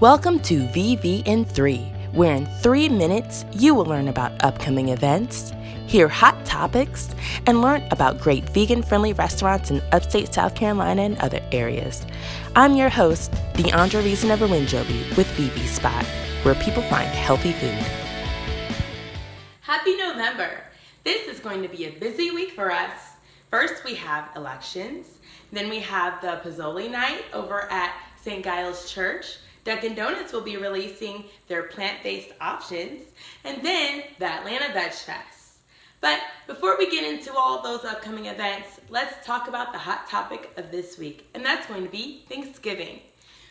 Welcome to VV in 3, where in 3 minutes you will learn about upcoming events, hear hot topics, and learn about great vegan-friendly restaurants in upstate South Carolina and other areas. I'm your host, Deandra Reason-Winjobi with VV Spot, where people find healthy food. Happy November! This is going to be a busy week for us. First, we have elections. Then we have the Pozzoli night over at St. Giles Church. Dunkin' Donuts will be releasing their plant-based options. And then the Atlanta Veg Fest. But before we get into all those upcoming events, let's talk about the hot topic of this week. And that's going to be Thanksgiving.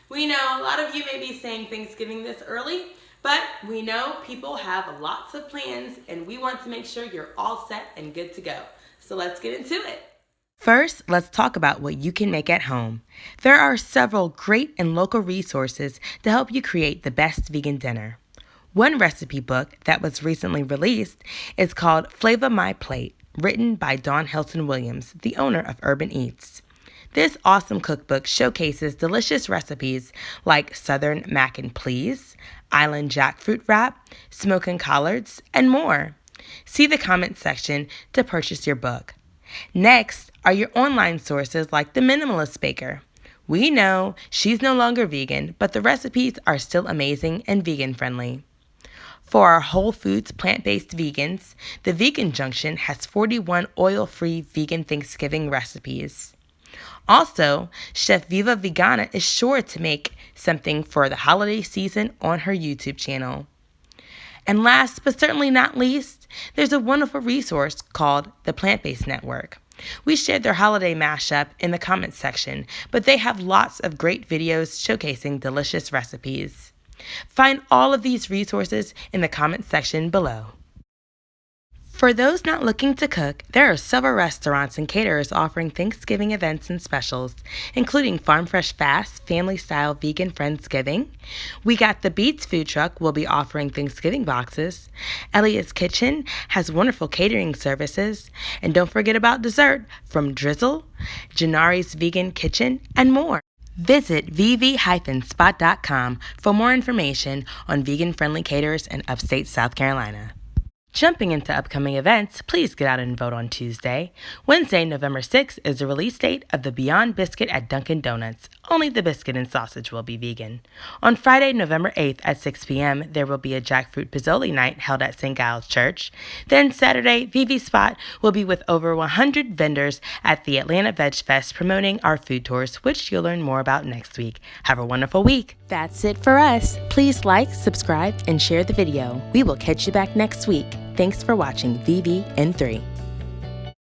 We know a lot of you may be saying Thanksgiving this early, but we know people have lots of plans and we want to make sure you're all set and good to go. So let's get into it. First, let's talk about what you can make at home. There are several great and local resources to help you create the best vegan dinner. One recipe book that was recently released is called Flavor My Plate, written by Dawn Hilton Williams, the owner of Urban Eats. This awesome cookbook showcases delicious recipes like Southern Mac and Please, Island Jackfruit Wrap, Smokin' Collards, and more. See the comments section to purchase your book. Next are your online sources like The Minimalist Baker. We know she's no longer vegan, but the recipes are still amazing and vegan friendly. For our Whole Foods plant-based vegans, the Vegan Junction has 41 oil-free vegan Thanksgiving recipes. Also, Chef Viva Vegana is sure to make something for the holiday season on her YouTube channel. And last but certainly not least, there's a wonderful resource called the Plant-Based Network. We shared their holiday mashup in the comments section, but they have lots of great videos showcasing delicious recipes. Find all of these resources in the comments section below. For those not looking to cook, there are several restaurants and caterers offering Thanksgiving events and specials, including Farm Fresh Fast, family-style vegan Friendsgiving. We Got the Beats food truck will be offering Thanksgiving boxes. Elliot's Kitchen has wonderful catering services. And don't forget about dessert from Drizzle, Janari's Vegan Kitchen, and more. Visit vv-spot.com for more information on vegan-friendly caterers in upstate South Carolina. Jumping into upcoming events, please get out and vote on Tuesday. Wednesday, November 6th is the release date of the Beyond Biscuit at Dunkin' Donuts. Only the biscuit and sausage will be vegan. On Friday, November 8th at 6 p.m., there will be a Jackfruit Pozzoli night held at St. Giles Church. Then Saturday, VV Spot will be with over 100 vendors at the Atlanta Veg Fest promoting our food tours, which you'll learn more about next week. Have a wonderful week. That's it for us. Please like, subscribe, and share the video. We will catch you back next week. Thanks for watching VV in 3.